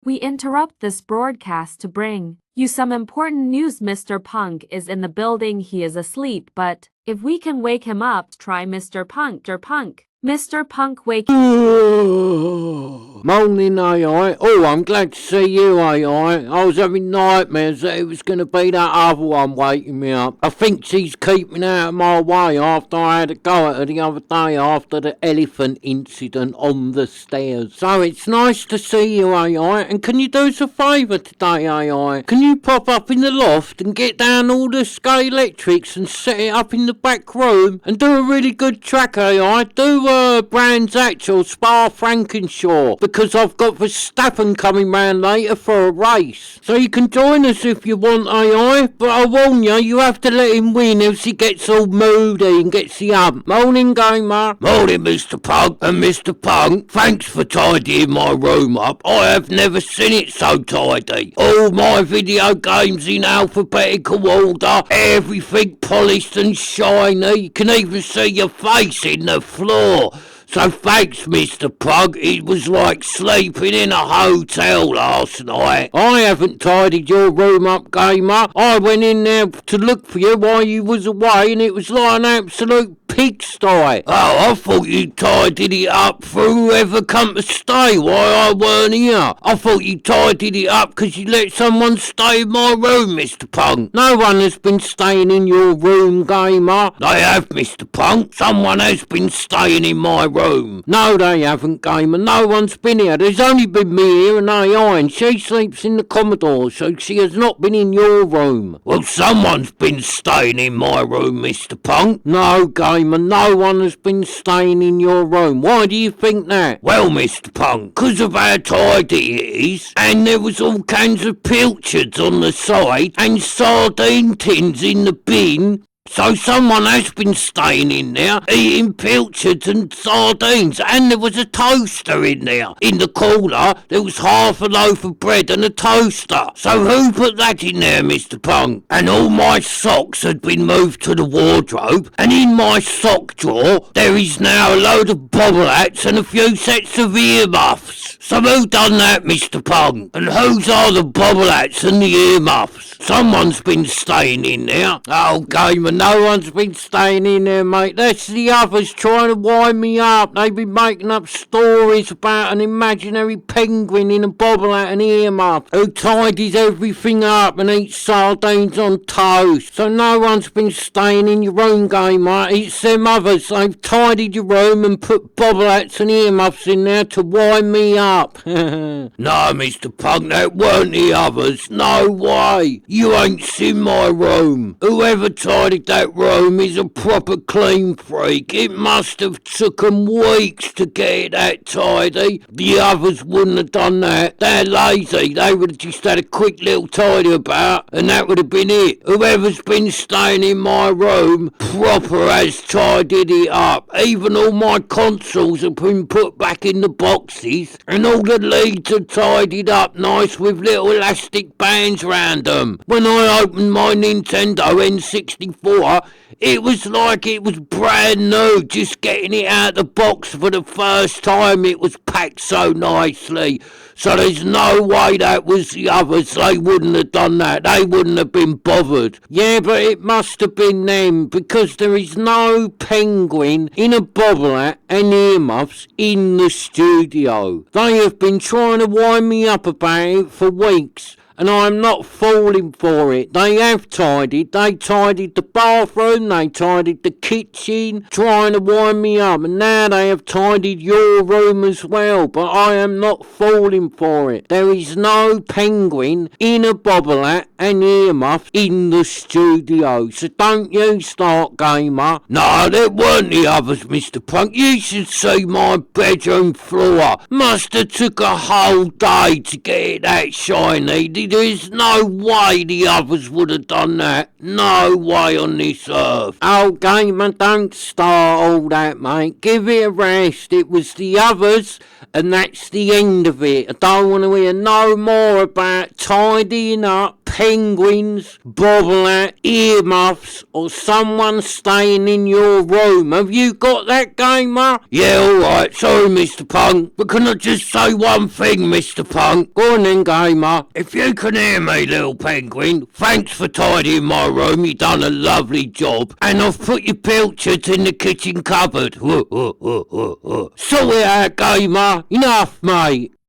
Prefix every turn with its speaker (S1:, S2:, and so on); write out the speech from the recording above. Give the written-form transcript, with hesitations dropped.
S1: We interrupt this broadcast to bring you some important news. Mr. Punk is in the building. He is asleep, but if we can wake him up, try Mr. Punk. Mr. Punk, wake.
S2: Morning, AI. Oh, I'm glad to see you, AI. I was having nightmares that it was going to be that other one waking me up. I think she's keeping out of my way after I had a go at her the other day after the elephant incident on the stairs. So it's nice to see you, AI. And can you do us a favour today, AI? Can you pop up in the loft and get down all the Sky Electrics and set it up in the back room and do a really good track, AI? Do Brands Hatch or Spa Frankenshaw, because I've got Verstappen coming round later for a race. So you can join us if you want, AI, but I warn you, you have to let him win else he gets all moody and gets the hump. Morning, gamer.
S3: Morning, Mr. Punk. And Mr. Punk, thanks for tidying my room up. I have never seen it so tidy. All my video games in alphabetical order, everything polished and shiny. You can even see your face in the floor. So thanks, Mr. Pug. It was like sleeping in a hotel last night.
S2: I haven't tidied your room up, gamer. I went in there to look for you while you was away and it was like an absolute pigsty.
S3: Oh, I thought you tidied it up for whoever come to stay while I weren't here. I thought you tidied it up because you let someone stay in my room, Mr. Punk.
S2: No one has been staying in your room, gamer.
S3: They have, Mr. Punk. Someone has been staying in my room.
S2: No, they haven't, gamer. No one's been here. There's only been me here and AI, and she sleeps in the Commodore, so she has not been in your room.
S3: Well, someone's been staying in my room, Mr. Punk.
S2: No, gamer, no one has been staying in your room. Why do you think that?
S3: Well, Mr. Punk, 'cause of how tidy it is, and there was all kinds of pilchards on the side, and sardine tins in the bin. So someone has been staying in there, eating pilchards and sardines, and there was a toaster in there. In the corner, there was half a loaf of bread and a toaster. So who put that in there, Mr. Punk? And all my socks had been moved to the wardrobe, and in my sock drawer, there is now a load of bobble hats and a few sets of ear muffs. So who done that, Mr. Punk? And whose are the bobble hats and the ear muffs? Someone's been staying in there.
S2: Oh, gamer, no one's been staying in there, mate. That's the others trying to wind me up. They've been making up stories about an imaginary penguin in a bobble hat and earmuff who tidies everything up and eats sardines on toast. So no one's been staying in your room, gamer. It's them others. They've tidied your room and put bobble hats and earmuffs in there to wind me up.
S3: No, Mr. Punk, that weren't the others. No way. You ain't seen my room. Whoever tidied that room is a proper clean freak. It must have took 'em weeks to get it that tidy. The others wouldn't have done that. They're lazy. They would have just had a quick little tidy about, and that would have been it. Whoever's been staying in my room proper has tidied it up. Even all my consoles have been put back in the boxes, and all the leads are tidied up nice with little elastic bands round them. When I opened my Nintendo N64, it was like it was brand new, just getting it out of the box for the first time. It was packed so nicely. So there's no way that was the others. They wouldn't have done that. They wouldn't have been bothered.
S2: Yeah, but it must have been them, because there is no penguin in a bobble hat and earmuffs in the studio. They have been trying to wind me up about it for weeks, and I'm not falling for it. They have tidied. They tidied the bathroom, they tidied the kitchen, trying to wind me up, and now they have tidied your room as well, but I am not falling for it. There is no penguin in a bobble hat and earmuffs in the studio, so don't you start, gamer.
S3: No, there weren't the others, Mr. Punk. You should see my bedroom floor. Must have took a whole day to get it that shiny. There's no way the others would have done that. No way on this earth.
S2: Oh, gamer, don't start all that, mate. Give it a rest. It was the others, and that's the end of it. I don't want to hear no more about tidying up, penguins, bobble out, earmuffs, or someone staying in your room. Have you got that, gamer?
S3: Yeah, alright, sorry, Mr. Punk, but can I just say one thing, Mr. Punk?
S2: Go on then, gamer.
S3: If you can hear me, little penguin, thanks for tidying my room, you done a lovely job, and I've put your pilchards in the kitchen cupboard.
S2: Sort it out, gamer. Enough, mate.